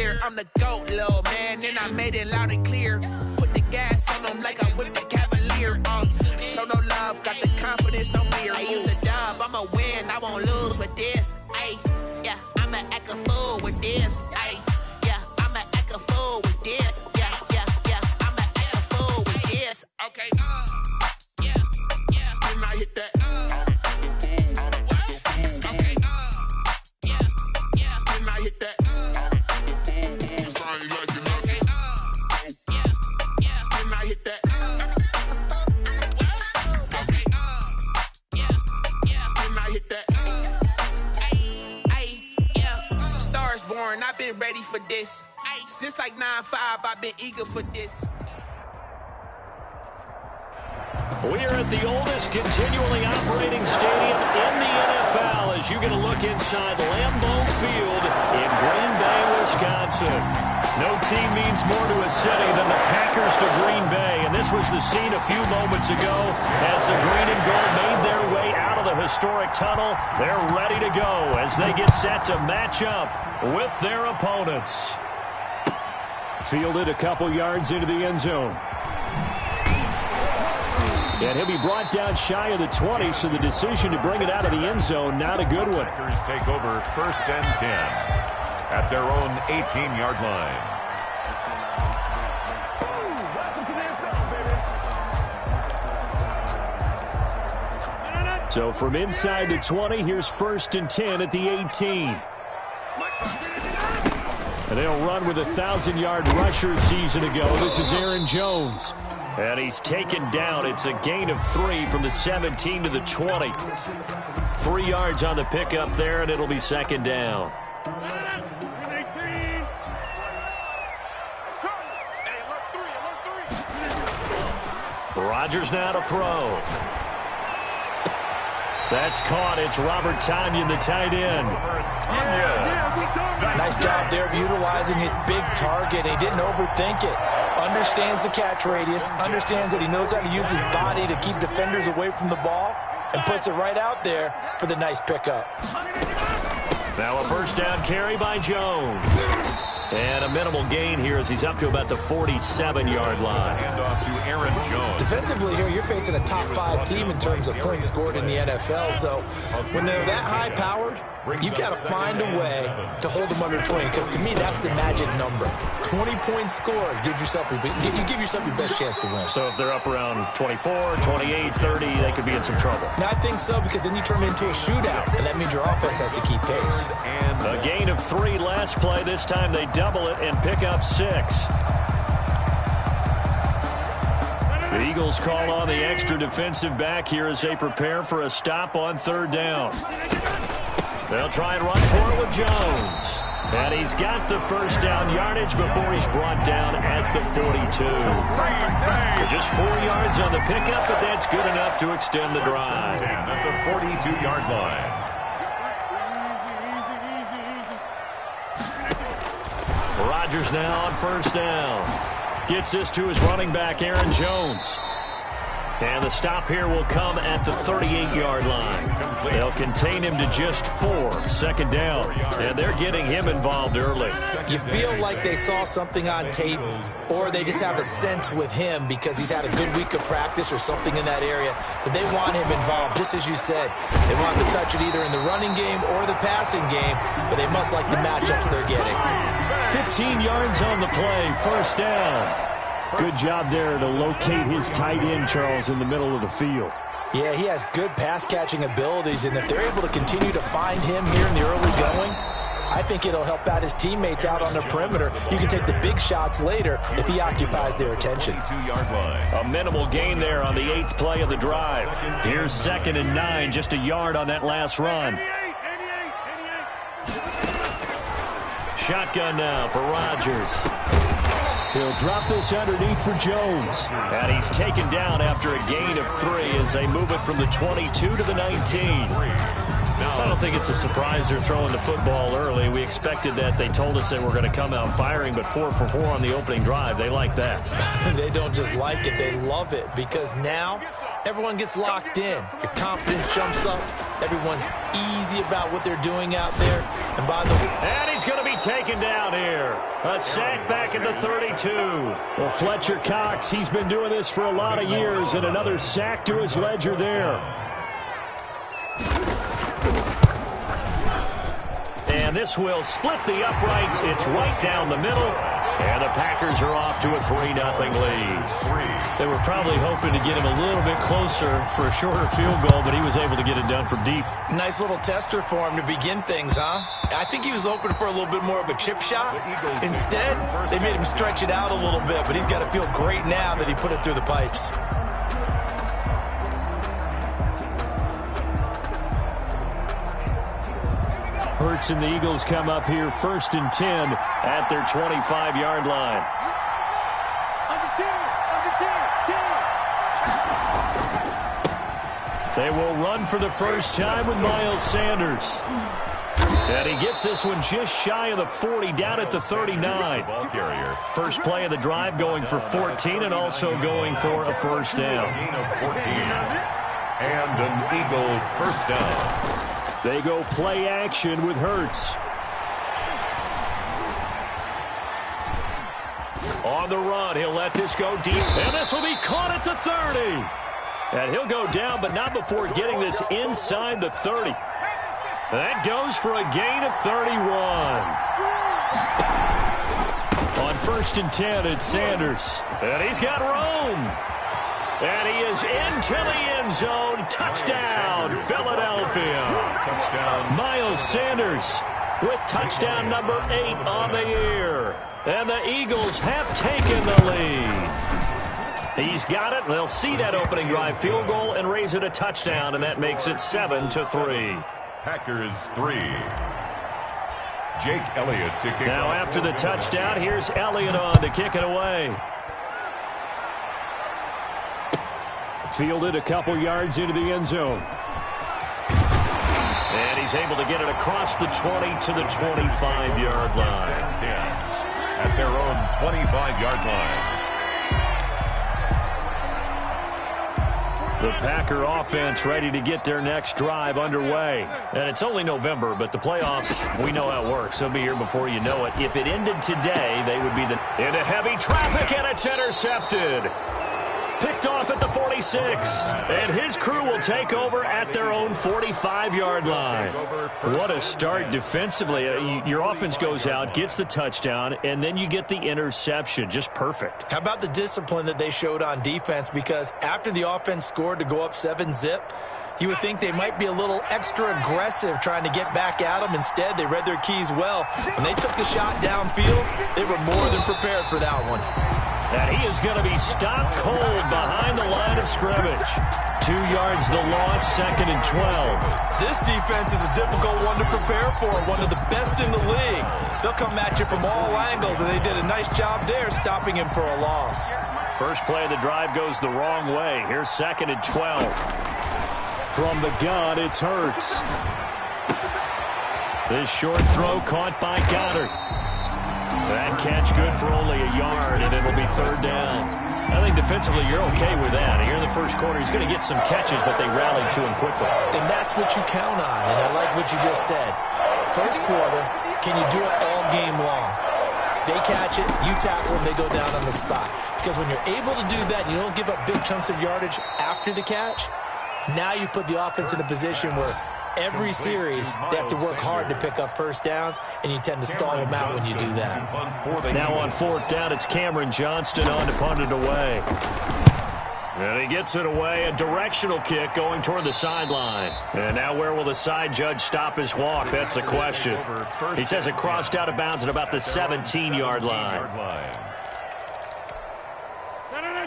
year. I'm the GOAT, little man, and I made it loud and clear. Put the gas on them like I whipped the Cavalier. Show no love, got the confidence, no fear. I use a dub, I'ma win, I won't lose with this. Ay, yeah, I'ma act a fool with this. Ay, yeah, I'ma act a fool with this. Yeah, I'ma act a fool with this. Okay, yeah, can I hit that? I've been ready for this. Since like 9-5, I've been eager for this. We are at the oldest continually operating stadium in the NFL as you get a look inside Lambeau Field in Green Bay, Wisconsin. No team means more to a city than the Packers to Green Bay, and this was the scene a few moments ago as the green and gold made their way out of the historic tunnel. They're ready to go as they get set to match up with their opponents. Fielded a couple yards into the end zone. And he'll be brought down shy of the 20, so the decision to bring it out of the end zone, not a good one. Packers take over 1st and 10 at their own 18-yard line. So from inside the 20, here's 1st and 10 at the 18. And they'll run with a 1,000-yard rusher season ago. This is Aaron Jones. And he's taken down. It's a gain of 3 from the 17 to the 20. 3 yards on the pickup there, and it'll be 2nd down. Rodgers now to throw. That's caught. It's Robert Tonyan, the tight end. Nice job there of utilizing his big target. He didn't overthink it. Understands the catch radius, understands that he knows how to use his body to keep defenders away from the ball, and puts it right out there for the nice pickup. Now a 1st down carry by Jones. And a minimal gain here as he's up to about the 47-yard line. Hand off to Aaron Jones. Defensively here, you're facing a top 5 team in terms of points scored in the NFL. So when they're that high-powered, you've got to find a way to hold them under 20. Because to me, that's the magic number. 20-point score gives yourself you give yourself your best chance to win. So if they're up around 24, 28, 30, they could be in some trouble. I think so, because then you turn it into a shootout, and that means your offense has to keep pace. A gain of 3 last play. This time they double it and pick up 6. The Eagles call on the extra defensive back here as they prepare for a stop on 3rd down. They'll try and run for it with Jones. And he's got the 1st down yardage before he's brought down at the 42. Just 4 yards on the pickup, but that's good enough to extend the drive. At the 42-yard line. Rodgers now on 1st down. Gets this to his running back, Aaron Jones. And the stop here will come at the 38-yard line. They'll contain him to just 4. 2nd down. And they're getting him involved early. You feel like they saw something on tape, or they just have a sense with him because he's had a good week of practice or something in that area that they want him involved. Just as you said, they want to touch it either in the running game or the passing game, but they must like the matchups they're getting. 15 yards on the play. 1st down. Good job there to locate his tight end, Charles, in the middle of the field. Yeah, he has good pass-catching abilities, and if they're able to continue to find him here in the early going, I think it'll help out his teammates out on the perimeter. You can take the big shots later if he occupies their attention. 2-yard line. A minimal gain there on the 8th play of the drive. Here's 2nd and 9, just a yard on that last run. Shotgun now for Rodgers. He'll drop this underneath for Jones. And he's taken down after a gain of 3 as they move it from the 22 to the 19. I don't think it's a surprise they're throwing the football early. We expected that. They told us they were going to come out firing, but 4 for 4 on the opening drive. They like that. They don't just like it. They love it because now everyone gets locked in. Your confidence jumps up. Everyone's easy about what they're doing out there. And by the way, and he's going to be taken down here. A sack back at the 32. Well, Fletcher Cox, he's been doing this for a lot of years, and another sack to his ledger there. And this will split the uprights. It's right down the middle. And the Packers are off to a 3-0 lead. They were probably hoping to get him a little bit closer for a shorter field goal, but he was able to get it done from deep. Nice little tester for him to begin things, huh? I think he was hoping for a little bit more of a chip shot. Instead, they made him stretch it out a little bit, but he's got to feel great now that he put it through the pipes. Hurts and the Eagles come up here 1st and 10 at their 25-yard line. They will run for the first time with Miles Sanders. And he gets this one just shy of the 40, down at the 39. First play of the drive, going for 14 and also going for a first down. And an Eagle first down. They go play action with Hurts. On the run, he'll let this go deep, and this will be caught at the 30. And he'll go down, but not before getting this inside the 30. That goes for a gain of 31. On 1st and 10, it's Sanders. And he's got room. And he is into the end zone. Touchdown, Philadelphia. Touchdown. Miles Sanders with touchdown number 8 on the year. And the Eagles have taken the lead. He's got it. They'll see that opening drive field goal and raise it a touchdown, and that makes it 7-3. Packers 3. Jake Elliott to kick now off. After the touchdown, here's Elliott on to kick it away. Fielded a couple yards into the end zone. And he's able to get it across the 20 to the 25-yard line. At their own 25-yard line. The Packer offense ready to get their next drive underway. And it's only November, but the playoffs, we know how it works. They'll be here before you know it. If it ended today, they would be into heavy traffic, and it's intercepted. Picked off at the 46, and his crew will take over at their own 45-yard line. What a start defensively. Your offense goes out, gets the touchdown, and then you get the interception. Just perfect. How about the discipline that they showed on defense? Because after the offense scored to go up 7-zip, you would think they might be a little extra aggressive trying to get back at them. Instead, they read their keys well. When they took the shot downfield, they were more than prepared for that one. And he is going to be stopped cold behind the line of scrimmage. 2 yards the loss, 2nd and 12. This defense is a difficult one to prepare for, one of the best in the league. They'll come at you from all angles, and they did a nice job there stopping him for a loss. First play of the drive goes the wrong way. Here's 2nd and 12. From the gun, it's Hurts. This short throw caught by Goddard. That catch good for only a yard, and it'll be 3rd down. I think defensively you're okay with that. Here in the first quarter, he's going to get some catches, but they rallied to him quickly. And that's what you count on, and I like what you just said. First quarter, can you do it all game long? They catch it, you tackle them, they go down on the spot. Because when you're able to do that, you don't give up big chunks of yardage after the catch, now you put the offense in a position where every series, they have to work hard to pick up first downs, and you tend to stall them out when you do that. Now on 4th down, it's Cameron Johnston on to punt it away. And he gets it away, a directional kick going toward the sideline. And now where will the side judge stop his walk? That's the question. He says it crossed out of bounds at about the 17-yard line.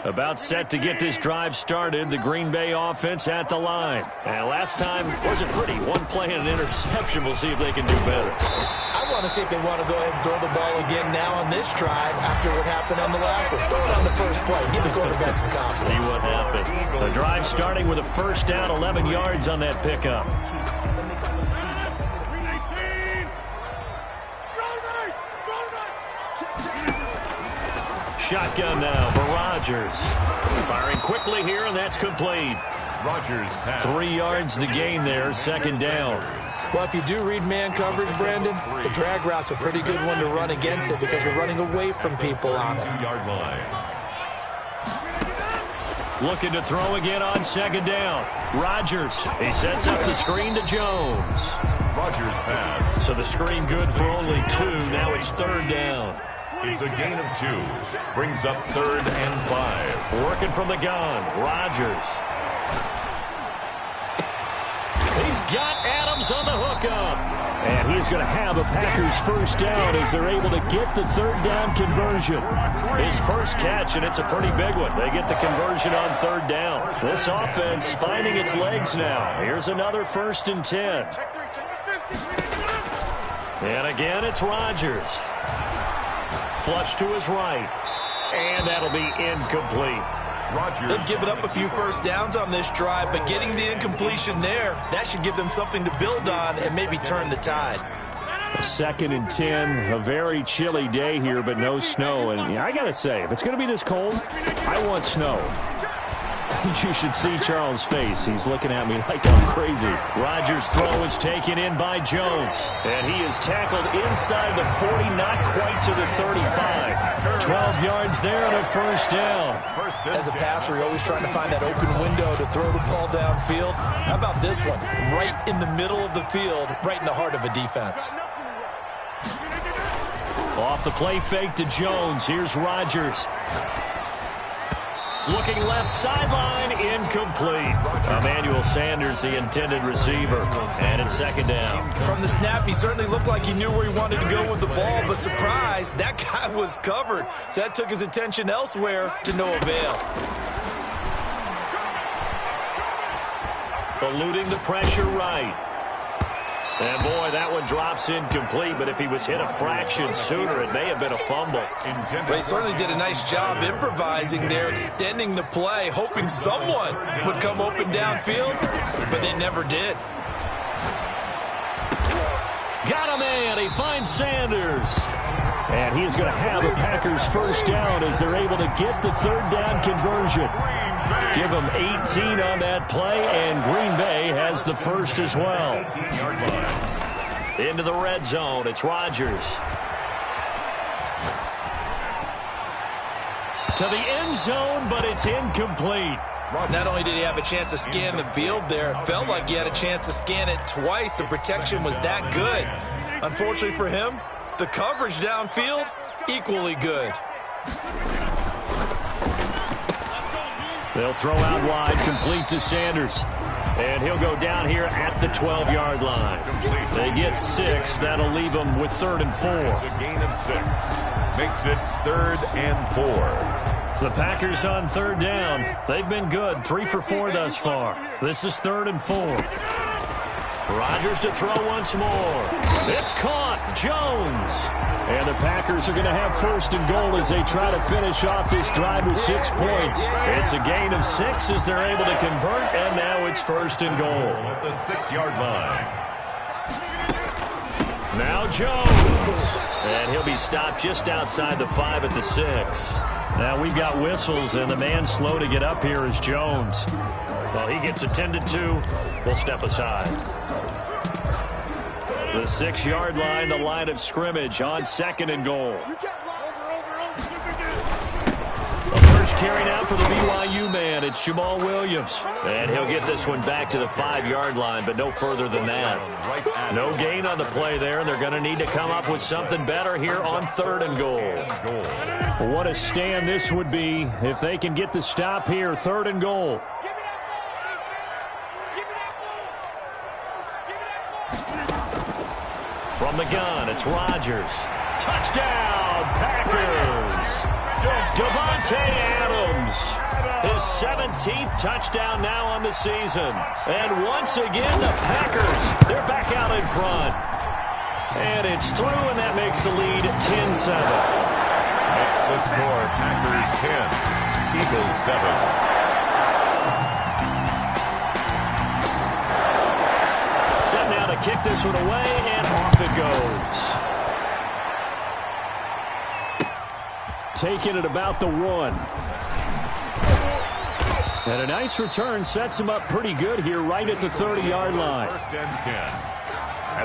About set to get this drive started, the Green Bay offense at the line. And last time wasn't pretty. One play and an interception. We'll see if they can do better. I want to see if they want to go ahead and throw the ball again now on this drive after what happened on the last one. Throw it on the first play. Give the quarterback some confidence. See what happens. The drive starting with a first down, 11 yards on that pickup. Shotgun now for Rodgers. Firing quickly here, and that's complete. Rodgers pass. 3 yards the gain there, 2nd down. Well, if you do read man coverage, Brandon, the drag route's a pretty good one to run against it because you're running away from people on it. 2-yard line. Looking to throw again on second down. Rodgers, he sets up the screen to Jones. Rodgers pass. So the screen good for only 2. Now it's third down. It's a gain of 2. Brings up 3rd and 5. Working from the gun, Rodgers. He's got Adams on the hookup. And he is going to have a Packers first down as they're able to get the third down conversion. His first catch, and it's a pretty big one. They get the conversion on third down. This offense finding its legs now. Here's another 1st and 10. And again, it's Rodgers. Flush to his right. And that'll be incomplete. They've given up a few first downs on this drive, but getting the incompletion there, that should give them something to build on and maybe turn the tide. 2nd and 10, a very chilly day here, but no snow. And I got to say, if it's going to be this cold, I want snow. You should see Charles' face. He's looking at me like I'm crazy. Rodgers' throw is taken in by Jones. And he is tackled inside the 40, not quite to the 35. 12 yards there and a first down. As a passer, you're always trying to find that open window to throw the ball downfield. How about this one? Right in the middle of the field, right in the heart of a defense. Off the play fake to Jones. Here's Rodgers. Looking left sideline, incomplete. Emmanuel Sanders, the intended receiver. And it's second down. From the snap, he certainly looked like he knew where he wanted to go with the ball, but surprise, that guy was covered. So that took his attention elsewhere to no avail. Eluding the pressure right. And, boy, that one drops incomplete, but if he was hit a fraction sooner, it may have been a fumble. They certainly did a nice job improvising there, extending the play, hoping someone would come open downfield, but they never did. Got a man. He finds Sanders. And he is going to have a Packers first down as they're able to get the third down conversion. Give them 18 on that play, and Green Bay has the first as well. Into the red zone, it's Rodgers. To the end zone, but it's incomplete. Not only did he have a chance to scan the field there, it felt like he had a chance to scan it twice. The protection was that good. Unfortunately for him, the coverage downfield, equally good. They'll throw out wide, complete to Sanders. And he'll go down here at the 12-yard line. They get 6. That'll leave them with 3rd and 4. It's a gain of 6. Makes it 3rd and 4. The Packers on third down. They've been good, 3 for 4 thus far. This is 3rd and 4. Rodgers to throw once more. It's caught. Jones. And the Packers are going to have 1st and goal as they try to finish off this drive with 6 points. It's a gain of 6 as they're able to convert, and now it's 1st and goal. At the 6-yard line. Now Jones. And he'll be stopped just outside the 5 at the 6. Now we've got whistles, and the man slow to get up here is Jones. Well, he gets attended to. We'll step aside. The 6-yard line, the line of scrimmage on 2nd and goal. The first carry now for the BYU man. It's Jamal Williams. And he'll get this one back to the 5-yard line, but no further than that. No gain on the play there, and they're going to need to come up with something better here on 3rd and goal. What a stand this would be if they can get the stop here, 3rd and goal. From the gun, it's Rodgers. Touchdown, Packers! Davante Adams, his 17th touchdown now on the season. And once again, the Packers, they're back out in front. And it's through, and that makes the lead 10-7. Makes the score Packers 10, Eagles 7. Now to kick this one away, and off it goes. Taking it about the 1. And a nice return sets him up pretty good here right at the 30-yard line. 1st and 10.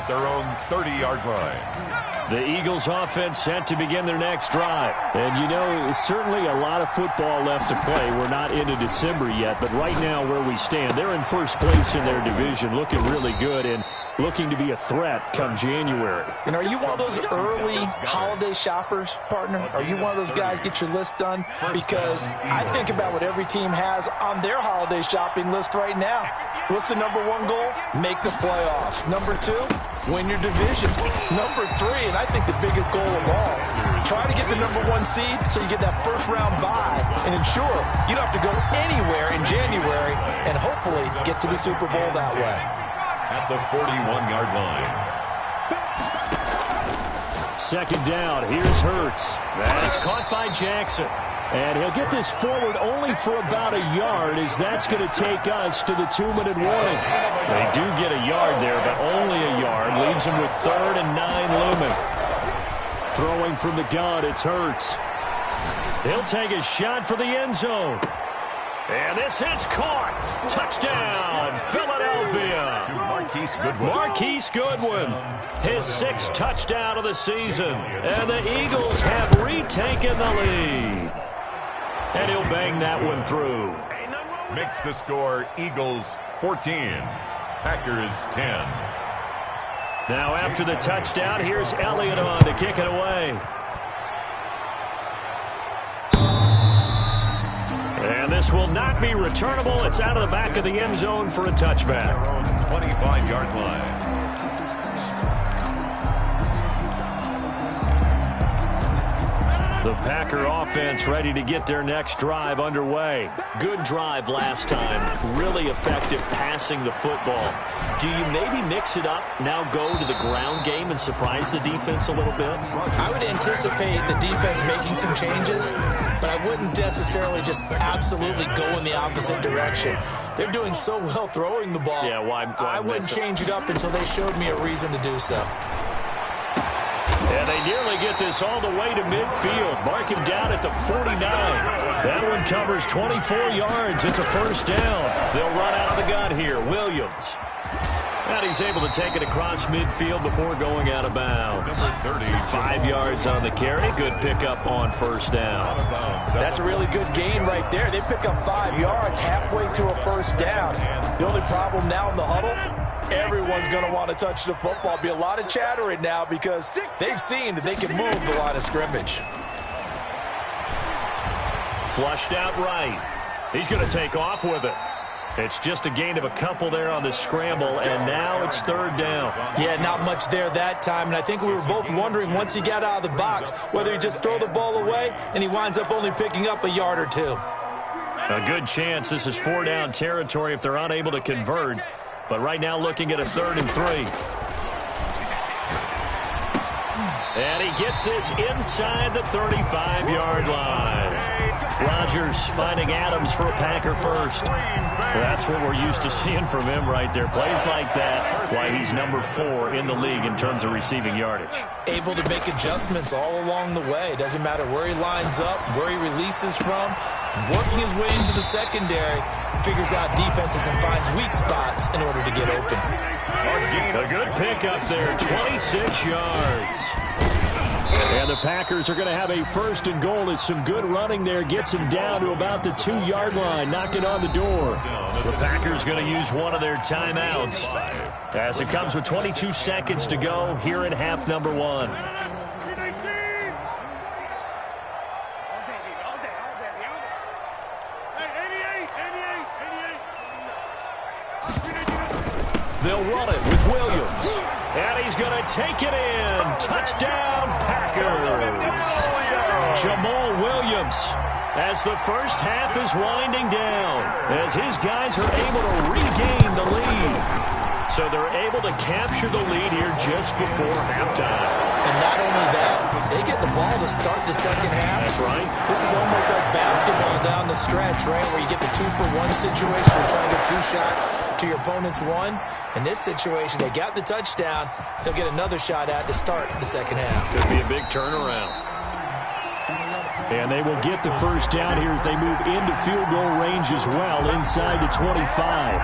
at their own 30-yard line. The Eagles offense set to begin their next drive. And, you know, certainly a lot of football left to play. We're not into December yet, but right now where we stand, they're in first place in their division, looking really good and looking to be a threat come January. And are you one of those early holiday shoppers, partner? Are you one of those guys get your list done? Because I think about what every team has on their holiday shopping list right now. What's the number one goal? Make the playoffs. Number two, win your division. Number three, and I think the biggest goal of all, try to get the number one seed so you get that first round bye and ensure you don't have to go anywhere in January and hopefully get to the Super Bowl that way. At the 41-yard line. Second down. Here's Hurts. That's caught by Jackson. And he'll get this forward only for about a yard, as that's going to take us to the 2-minute warning. They do get a yard there, but only a yard. Leaves him with 3rd and 9 looming. Throwing from the gun, it's Hurts. He'll take a shot for the end zone. And this is caught. Touchdown, Philadelphia. To Marquise Goodwin. Marquise Goodwin, his 6th touchdown of the season. And the Eagles have retaken the lead. And he'll bang that one through. Makes the score Eagles 14, Packers 10. Now after the touchdown, here's Elliott on to kick it away. And this will not be returnable. It's out of the back of the end zone for a touchback. 25-yard line. The Packer offense ready to get their next drive underway. Good drive last time. Really effective passing the football. Do you maybe mix it up, now go to the ground game and surprise the defense a little bit? I would anticipate the defense making some changes, but I wouldn't necessarily just absolutely go in the opposite direction. They're doing so well throwing the ball. Yeah, why I wouldn't change it up until they showed me a reason to do so. And they nearly get this all the way to midfield. Mark him down at the 49. That one covers 24 yards. It's a first down. They'll run out of the gun here. Williams. And he's able to take it across midfield before going out of bounds. 5 yards on the carry. Good pickup on first down. That's a really good gain right there. They pick up 5 yards halfway to a first down. The only problem now in the huddle, everyone's going to want to touch the football. Be a lot of chattering now because they've seen that they can move the line of scrimmage. Flushed out right. He's going to take off with it. It's just a gain of a couple there on the scramble, and now it's 3rd down. Yeah, not much there that time, and I think we were both wondering once he got out of the box whether he just throw the ball away, and he winds up only picking up a yard or two. A good chance this is 4-down territory if they're unable to convert. But right now looking at a 3rd and 3. And he gets this inside the 35-yard line. Rodgers finding Adams for a Packer first. That's what we're used to seeing from him right there. Plays like that, why he's number 4 in the league in terms of receiving yardage. Able to make adjustments all along the way. Doesn't matter where he lines up, where he releases from. Working his way into the secondary, figures out defenses and finds weak spots in order to get open. A good pickup there, 26 yards. And the Packers are going to have a 1st and goal as some good running there gets him down to about the 2-yard line, knocking on the door. The Packers going to use one of their timeouts as it comes with 22 seconds to go here in half number 1. They'll run it with Williams. And he's going to take it in. Touchdown, Packers. Jamal Williams, as the first half is winding down, as his guys are able to regain the lead. So they're able to capture the lead here just before halftime. And not only that, they get the ball to start the second half. That's right. This is almost like basketball down the stretch, right, where you get the 2-for-1 situation. You're trying to get 2 shots to your opponent's 1. In this situation, they got the touchdown. They'll get another shot at to start the second half. Could be a big turnaround. And they will get the first down here as they move into field goal range as well, inside the 25.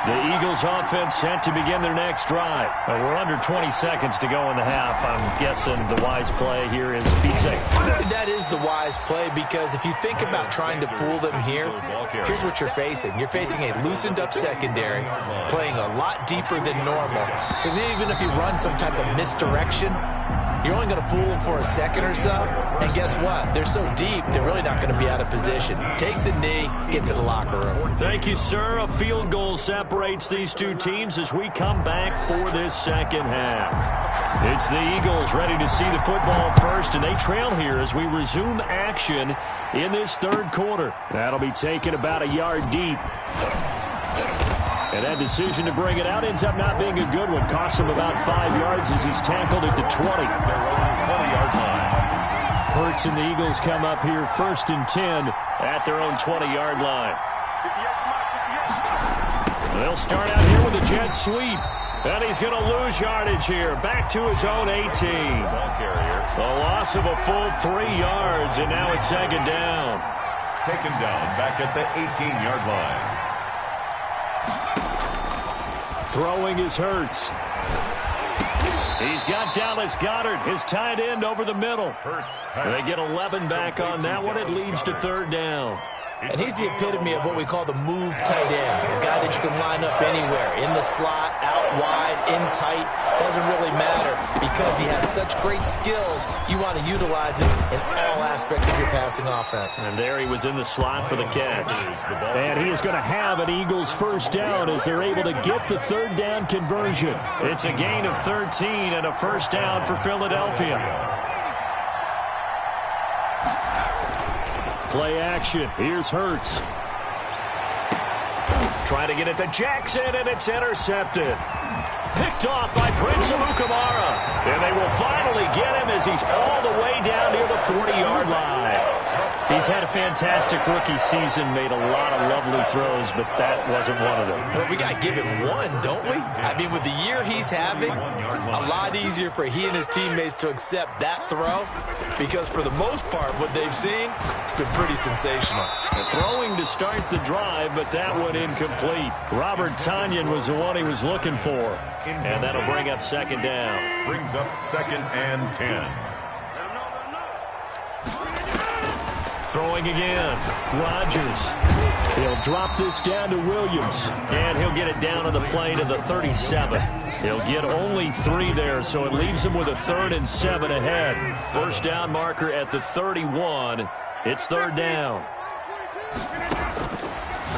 The Eagles offense set to begin their next drive. We're under 20 seconds to go in the half. I'm guessing the wise play here is be safe. That is the wise play, because if you think about trying to fool them here, here's what you're facing. You're facing a loosened up secondary, playing a lot deeper than normal. So even if you run some type of misdirection, you're only going to fool them for a second or so. And guess what? They're so deep, they're really not going to be out of position. Take the knee, get to the locker room. Thank you, sir. A field goal separates these two teams as we come back for this second half. It's the Eagles ready to see the football first, and they trail here as we resume action in this third quarter. That'll be taken about a yard deep. And that decision to bring it out ends up not being a good one. Costs him about 5 yards as he's tackled at the 20. Their own 20-yard line. Hurts and the Eagles come up here 1st and 10 at their own 20-yard line. They'll start out here with a jet sweep. And he's going to lose yardage here. Back to his own 18. Ball carrier. A loss of a full 3 yards, and now it's second down. Taken down back at the 18-yard line. Throwing is Hurts. He's got Dallas Goedert, his tight end, over the middle. They get 11 back on that one. It leads to third down. And he's the epitome of what we call the move tight end, a guy that you can line up anywhere, in the slot, out wide, in tight, doesn't really matter, because he has such great skills. You want to utilize him in all aspects of your passing offense. And there he was in the slot for the catch. And he is going to have an Eagles first down as they're able to get the third down conversion. It's a gain of 13 and a first down for Philadelphia. Play action. Here's Hurts. Trying to get it to Jackson, and it's intercepted. Picked off by Prince Amukamara. And they will finally get him as he's all the way down near the 40-yard line. He's had a fantastic rookie season, made a lot of lovely throws, but that wasn't one of them. Well, we got to give him one, don't we? I mean, with the year he's having, a lot easier for he and his teammates to accept that throw, because for the most part, what they've seen, it's been pretty sensational. Throwing to start the drive, but that one incomplete. Robert Tonyan was the one he was looking for, and that'll bring up second down. Brings up 2nd and 10. Throwing again. Rodgers. He'll drop this down to Williams. And he'll get it down to the play to the 37. He'll get only 3 there, so it leaves him with a 3rd and 7 ahead. First down marker at the 31. It's third down.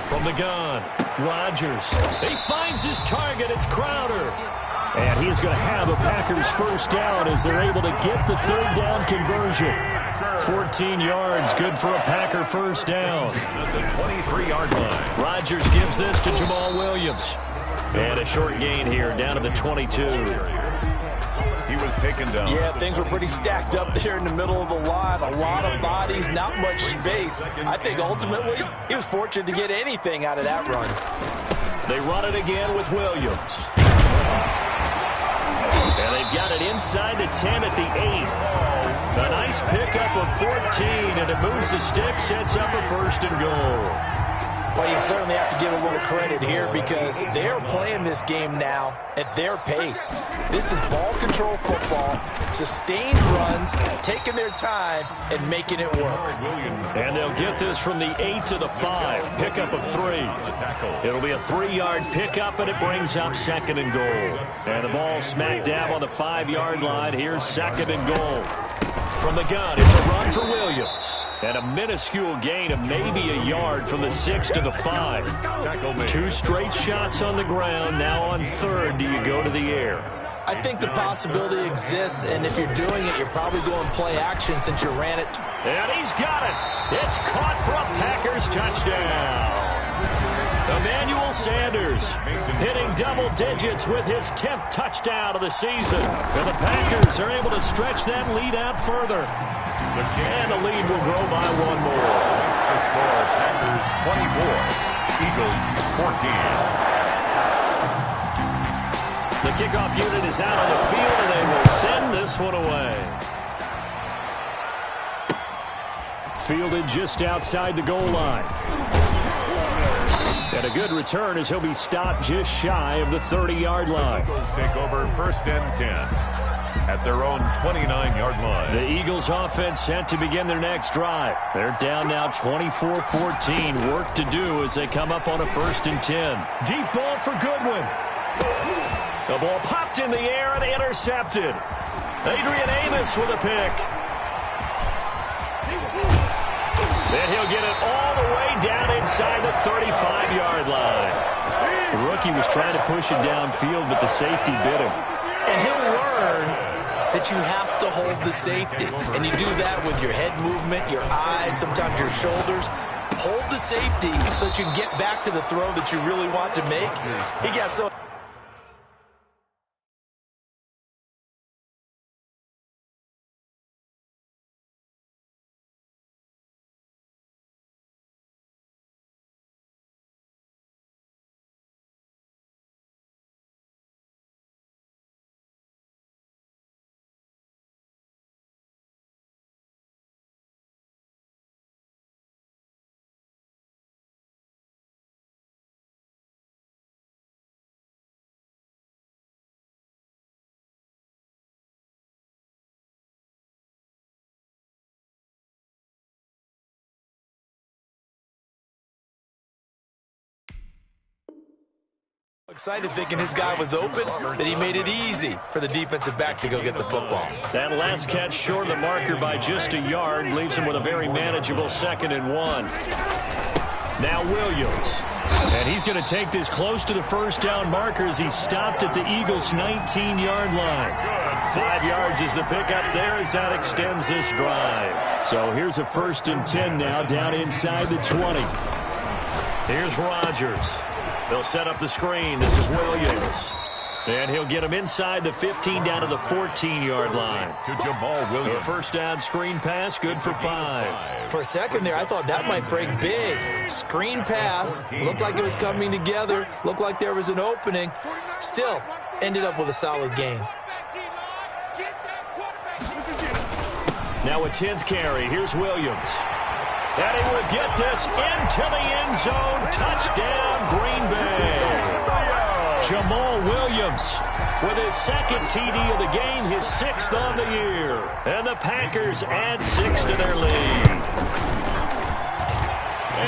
From the gun, Rodgers. He finds his target. It's Crowder. And he is going to have a Packers first down as they're able to get the third down conversion. 14 yards, good for a Packer first down. The 23-yard line. Rodgers gives this to Jamal Williams. And a short gain here, down to the 22. He was taken down. Yeah, things were pretty stacked up there in the middle of the line. A lot of bodies, not much space. I think ultimately he was fortunate to get anything out of that run. They run it again with Williams. And they've got it inside the 10 at the 8. A nice pickup of 14, and it moves the stick, sets up a first and goal. Well, you certainly have to give a little credit here, because they're playing this game now at their pace. This is ball control football, sustained runs, taking their time, and making it work. And they'll get this from the 8 to the 5. Pickup of 3. It'll be a 3-yard pickup, and it brings up second and goal. And the ball smack dab on the 5-yard line. Here's second and goal. From the gun, it's a run for Williams. And a minuscule gain of maybe a yard from the 6 to the 5. 2 straight shots on the ground. Now on third, do you go to the air? I think the possibility exists, and if you're doing it, you're probably going play action since you ran it. And he's got it. It's caught for a Packers touchdown. Emmanuel Sanders hitting double digits with his 10th touchdown of the season. And the Packers are able to stretch that lead out further. And the lead will grow by 1 more. That's the score. Packers 24, Eagles 14. The kickoff unit is out on the field, and they will send this one away. Fielded just outside the goal line. And a good return as he'll be stopped just shy of the 30-yard line. The Eagles take over 1st and 10 at their own 29-yard line. The Eagles offense set to begin their next drive. They're down now 24-14. Work to do as they come up on a 1st and 10. Deep ball for Goodwin. The ball popped in the air and intercepted. Adrian Amos with a pick. Then he'll get it all the way down inside the 35-yard line. The rookie was trying to push it downfield, but the safety bit him. And he'll learn that you have to hold the safety. And you do that with your head movement, your eyes, sometimes your shoulders. Hold the safety so that you can get back to the throw that you really want to make. He got so... Excited thinking his guy was open, that he made it easy for the defensive back to go get the football. That last catch short of the marker by just a yard leaves him with a very manageable 2nd and 1. Now Williams. And he's going to take this close to the 1st down marker as he's stopped at the Eagles' 19-yard line. 5 yards is the pickup there as that extends this drive. So here's a 1st and 10 now down inside the 20. Here's Rodgers. They'll set up the screen. This is Williams. And he'll get him inside the 15 down to the 14-yard line. To Jamal Williams. A 1st down screen pass, good for 5. For a second there, I thought that might break big. Screen pass. Looked like it was coming together. Looked like there was an opening. Still, ended up with a solid game. Now a 10th carry. Here's Williams. And he will get this into the end zone. Touchdown, Green Bay. Jamal Williams with his 2nd TD of the game, his 6th on the year. And the Packers add 6 to their lead.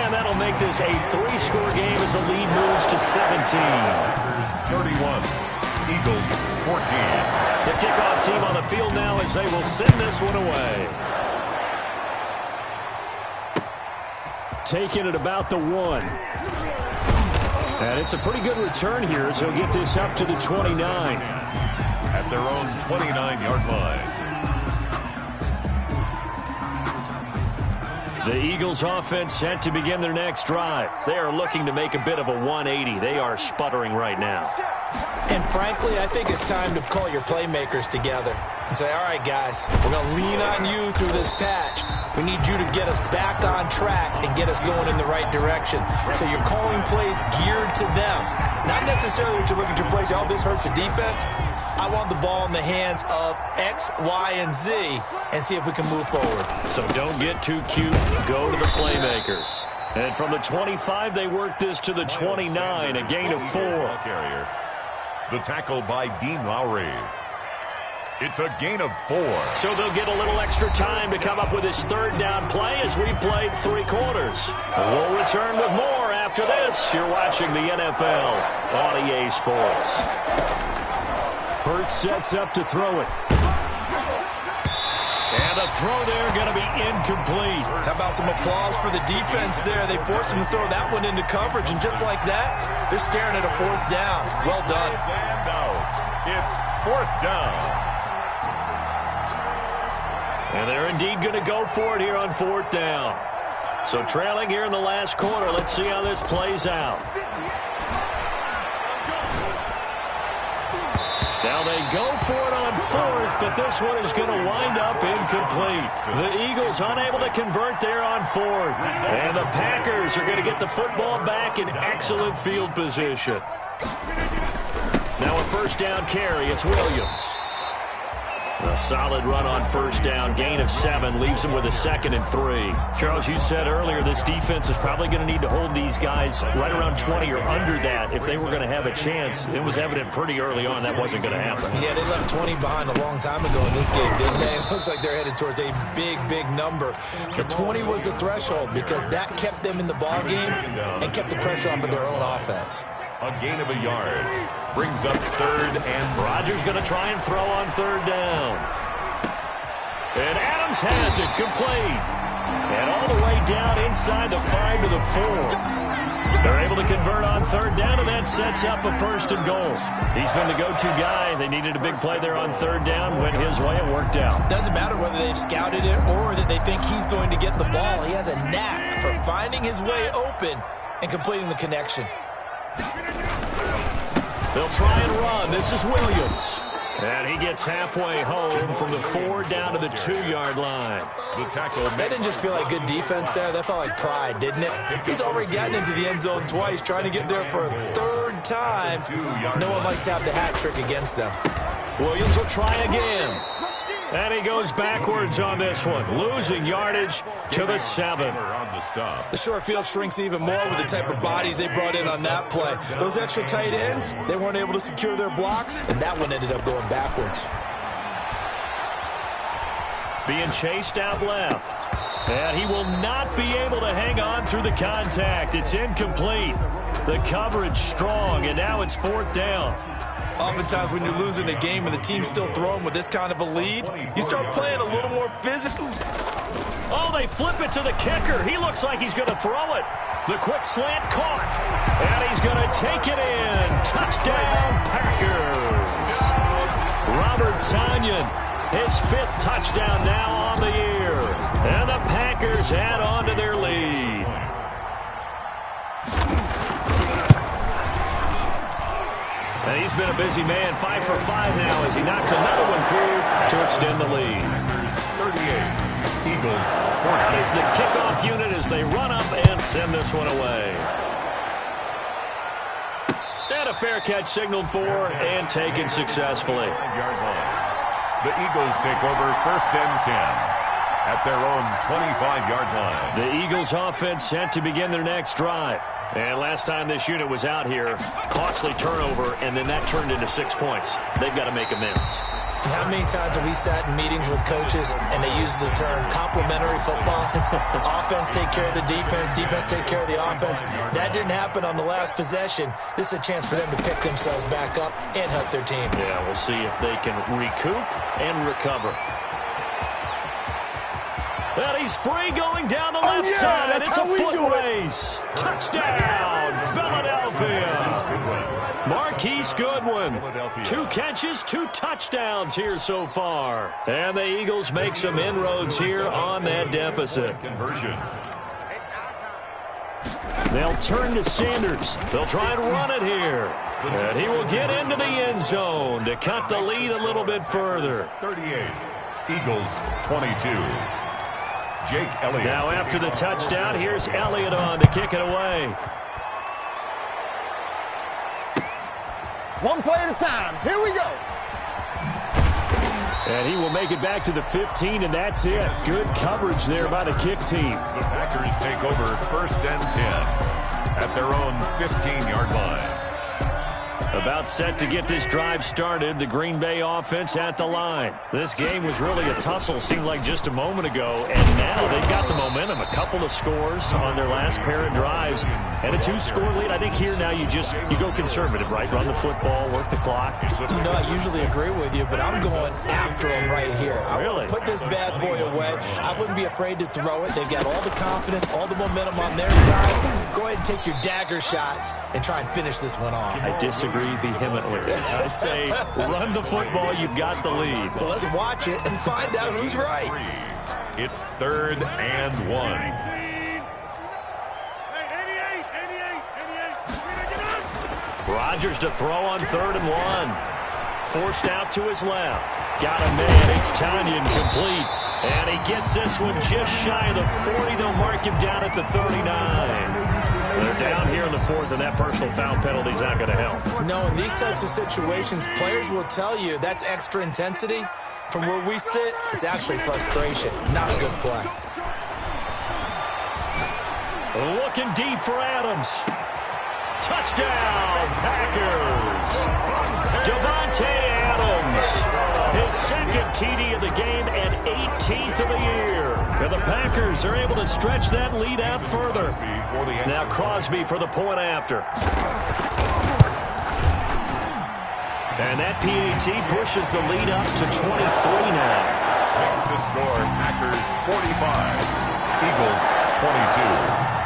And that'll make this a 3-score game as the lead moves to 17. 31, Eagles 14. The kickoff team on the field now as they will send this one away. Taking it about the 1. And it's a pretty good return here as he'll get this up to the 29. At their own 29-yard line. The Eagles offense set to begin their next drive. They are looking to make a bit of a 180. They are sputtering right now. And frankly, I think it's time to call your playmakers together and say, all right, guys, we're going to lean on you through this patch. We need you to get us back on track and get us going in the right direction. So you're calling plays geared to them. Not necessarily when you look at your plays, oh, this hurts the defense. I want the ball in the hands of X, Y, and Z and see if we can move forward. So don't get too cute. Go to the playmakers. And from the 25, they work this to the 29, a gain of 4. The tackle by Dean Lowry. It's a gain of 4. So they'll get a little extra time to come up with his 3rd down play as we played 3 quarters. We'll return with more after this. You're watching the NFL on EA Sports. Hurts sets up to throw it. And the throw there going to be incomplete. How about some applause for the defense there? They forced him to throw that one into coverage, and just like that, they're staring at a 4th down. Well done. It's 4th down. And they're indeed going to go for it here on 4th down. So trailing here in the last quarter. Let's see how this plays out. Now they go for it on 4th, but this one is going to wind up incomplete. The Eagles unable to convert there on 4th. And the Packers are going to get the football back in excellent field position. Now a 1st down carry. It's Williams. A solid run on first down, gain of 7, leaves them with a 2nd and 3. Charles, you said earlier this defense is probably going to need to hold these guys right around 20 or under that if they were going to have a chance. It was evident pretty early on that wasn't going to happen. Yeah, they left 20 behind a long time ago in this game, didn't they? It looks like they're headed towards a big, big number. But 20 was the threshold because that kept them in the ball game and kept the pressure off of their own offense. A gain of a yard. Brings up 3rd and Rodgers going to try and throw on 3rd down. And Adams has it, complete. And all the way down inside the 5 to the 4. They're able to convert on 3rd down, and that sets up a 1st and goal. He's been the go-to guy. They needed a big play there on 3rd down. Went his way. It worked out. Doesn't matter whether they've scouted it or that they think he's going to get the ball. He has a knack for finding his way open and completing the connection. They'll try and run. This is Williams. And he gets halfway home from the 4 down to the 2-yard line. the tackle. That didn't just feel like good defense there. That felt like pride, didn't it? He's already gotten into the end zone twice, trying to get there for a 3rd time. No one likes to have the hat trick against them. Williams will try again. And he goes backwards on this one, losing yardage to the 7. The short field shrinks even more with the type of bodies they brought in on that play. Those extra tight ends, they weren't able to secure their blocks, and that one ended up going backwards. Being chased out left. And he will not be able to hang on through the contact. It's incomplete. The coverage strong, and now it's 4th down. Oftentimes when you're losing a game and the team's still throwing with this kind of a lead, you start playing a little more physical. Oh, they flip it to the kicker. He looks like he's going to throw it. The quick slant caught. And he's going to take it in. Touchdown, Packers. Robert Tonyan, his 5th touchdown now on the year. And the Packers add on to their lead. And he's been a busy man, 5 for 5 now as he knocks another one through to extend the lead. 38, Eagles 14. It's the kickoff unit as they run up and send this one away. And a fair catch signaled for and taken successfully. The Eagles take over 1st and 10 at their own 25-yard line. The Eagles offense set to begin their next drive. And last time this unit was out here, costly turnover, and then that turned into 6 points. They've got to make amends. And how many times have we sat in meetings with coaches and they use the term complementary football? Offense take care of the defense, defense take care of the offense. That didn't happen on the last possession. This is a chance for them to pick themselves back up and help their team. Yeah, we'll see if they can recoup and recover. Well, he's free going down the left side. It's a foot race. Touchdown, Philadelphia. Marquise Goodwin. 2 catches, 2 touchdowns here so far. And the Eagles make some inroads here on that deficit. Conversion. They'll turn to Sanders. They'll try and run it here. And he will get into the end zone to cut the lead a little bit further. 38, Eagles 22. Jake Elliott. Now after the touchdown, here's Elliott on to kick it away. One play at a time. Here we go. And he will make it back to the 15, and that's it. Good coverage there by the kick team. The Packers take over 1st and 10 at their own 15-yard line. About set to get this drive started, the Green Bay offense at the line. This game was really a tussle, seemed like just a moment ago, and now they've got the momentum. A couple of scores on their last pair of drives, and a 2-score lead. I think here now you go conservative, right? Run the football, work the clock. You know, I usually agree with you, but I'm going after them right here. I Really? put this bad boy away. I wouldn't be afraid to throw it. They've got all the confidence, all the momentum on their side. Go ahead and take your dagger shots and try and finish this one off. I disagree vehemently. I say run the football, you've got the lead. Well, let's watch it and find out who's right. It's 3rd and 1. Rodgers to throw on 3rd and 1. Forced out to his left. Got a man. It's Tonyan complete. And he gets this one just shy of the 40. They'll mark him down at the 39. They're down here in the 4th, and that personal foul penalty is not going to help. No, in these types of situations, players will tell you that's extra intensity. From where we sit, it's actually frustration, not a good play. Looking deep for Adams. Touchdown, Packers. Davante Adams. His second TD of the game and 18th of the year. And the Packers are able to stretch that lead out further. Now Crosby for the point after. And that PAT pushes the lead up to 23 now. Makes the score Packers 45, Eagles 22.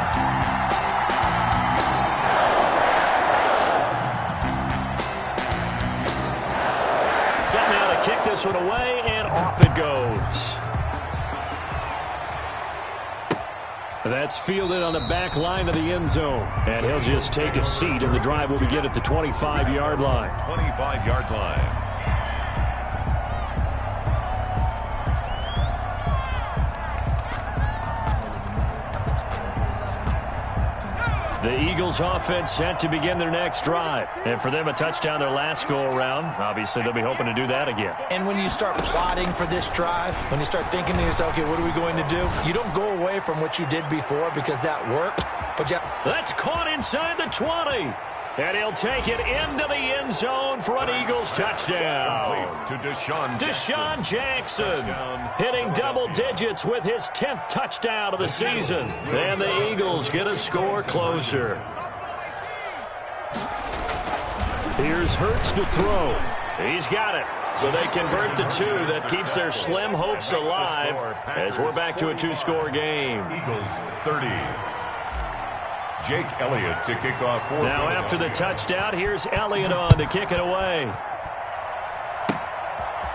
Set now to kick this one away, and off it goes. That's fielded on the back line of the end zone. And he'll just take a seat, and the drive will begin at the 25-yard line. 25-yard line. The Eagles offense set to begin their next drive. And for them, a touchdown their last go-around. Obviously, they'll be hoping to do that again. And when you start plotting for this drive, when you start thinking to yourself, okay, what are we going to do? You don't go away from what you did before because that worked. But that's caught inside the 20. And he'll take it into the end zone for an Eagles touchdown. To Deshaun Jackson hitting double digits with his 10th touchdown of the season. And the Eagles get a score closer. Here's Hurts to throw. He's got it. So they convert the two. That keeps their slim hopes alive as we're back to a two-score game. Eagles 30. Jake Elliott to kick off. Now after the touchdown, here's Elliott on to kick it away.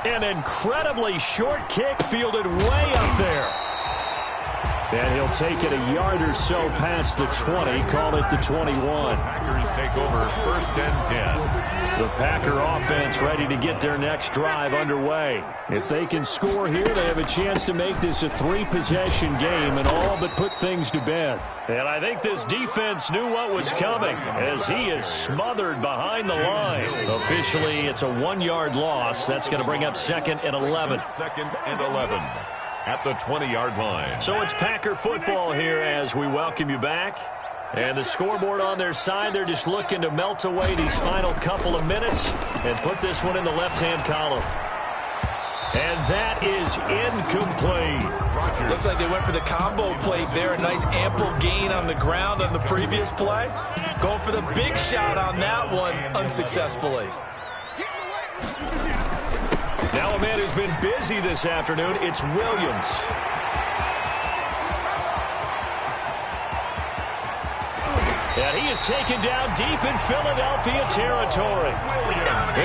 An incredibly short kick fielded way up there. And he'll take it a yard or so past the 20, call it the 21. Packers take over 1st and 10. The Packer offense ready to get their next drive underway. If they can score here, they have a chance to make this a 3-possession game and all but put things to bed. And I think this defense knew what was coming as he is smothered behind the line. Officially, it's a 1-yard loss. That's going to bring up 2nd and 11. 2nd and 11. At the 20-yard line. So it's Packer football here as we welcome you back. And the scoreboard on their side, they're just looking to melt away these final couple of minutes and put this one in the left-hand column. And that is incomplete. Looks like they went for the combo plate there. A nice ample gain on the ground on the previous play. Going for the big shot on that one unsuccessfully. Now a man who's been busy this afternoon, it's Williams. And he is taken down deep in Philadelphia territory.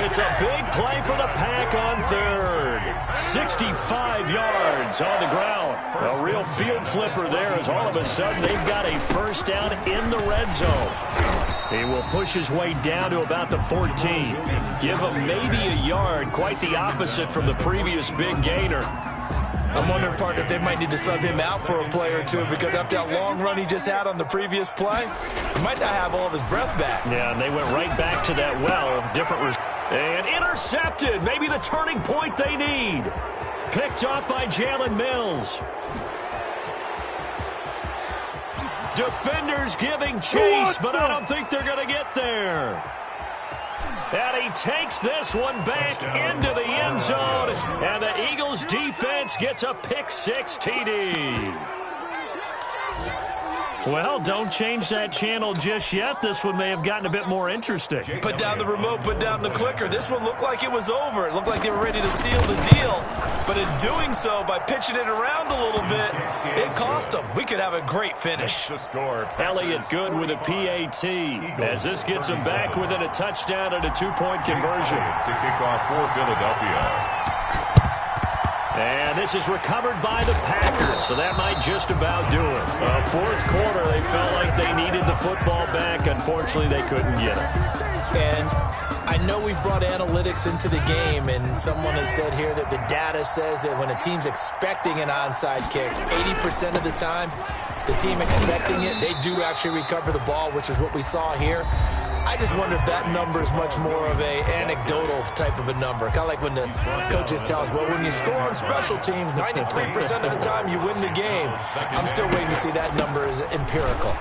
It's a big play for the Pack on third. 65 yards on the ground. A real field flipper there as all of a sudden they've got a first down in the red zone. He will push his way down to about the 14. Give him maybe a yard, quite the opposite from the previous big gainer. I'm wondering, partner, if they might need to sub him out for a play or two because after that long run he just had on the previous play, he might not have all of his breath back. Yeah, and they went right back to that well. And intercepted. Maybe the turning point they need. Picked up by Jalen Mills. Defenders giving chase, but I don't think they're going to get there. And he takes this one back into the end zone, and the Eagles defense gets a pick-6 TD. Well, don't change that channel just yet. This one may have gotten a bit more interesting. Put down the remote, put down the clicker. This one looked like it was over. It looked like they were ready to seal the deal. But in doing so, by pitching it around a little bit, it cost them. We could have a great finish. Elliott good with a PAT as this gets him back within a touchdown and a 2-point conversion. To kick off for Philadelphia. And this is recovered by the Packers, so that might just about do it. Fourth quarter, they felt like they needed the football back. Unfortunately, they couldn't get it. And I know we brought analytics into the game, and someone has said here that the data says that when a team's expecting an onside kick, 80% of the time, the team expecting it, they do actually recover the ball, which is what we saw here. I just wonder if that number is much more of a anecdotal type of a number. Kind of like when the coaches tell us, well, when you score on special teams, 93% of the time you win the game. I'm still waiting to see that number is empirical.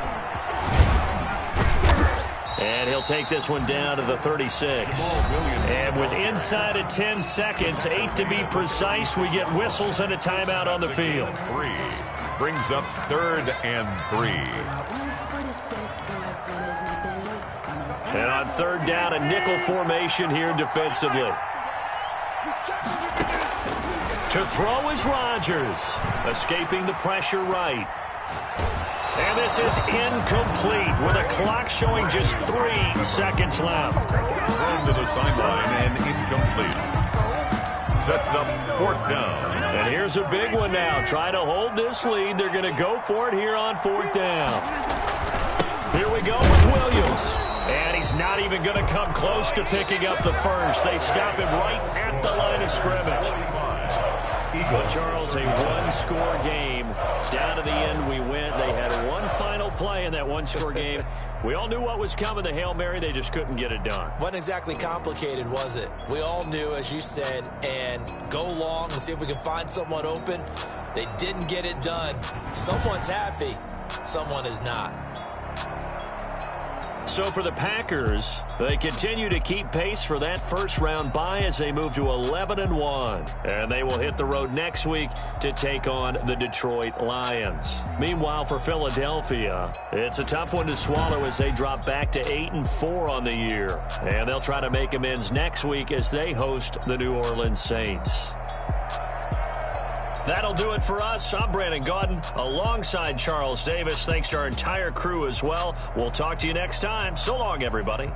And he'll take this one down to the 36. And with inside of 10 seconds, 8 to be precise, we get whistles and a timeout on the field. Brings up 3rd and 3. And on 3rd down, a nickel formation here defensively. To throw is Rodgers, escaping the pressure right. And this is incomplete with a clock showing just 3 seconds left. Thrown to the sideline and incomplete. Sets up 4th down. And here's a big one now. Trying to hold this lead. They're going to go for it here on 4th down. Here we go with Williams. And he's not even going to come close to picking up the first. They stop him right at the line of scrimmage. But Charles, a one-score game. Down to the end we went. They had one final play in that one-score game. We all knew what was coming, the Hail Mary. They just couldn't get it done. Wasn't exactly complicated, was it? We all knew, as you said, and go long and see if we can find someone open. They didn't get it done. Someone's happy. Someone is not. So for the Packers, they continue to keep pace for that first-round bye as they move to 11-1. And they will hit the road next week to take on the Detroit Lions. Meanwhile, for Philadelphia, it's a tough one to swallow as they drop back to 8-4 on the year. And they'll try to make amends next week as they host the New Orleans Saints. That'll do it for us. I'm Brandon Gaudin alongside Charles Davis. Thanks to our entire crew as well. We'll talk to you next time. So long, everybody.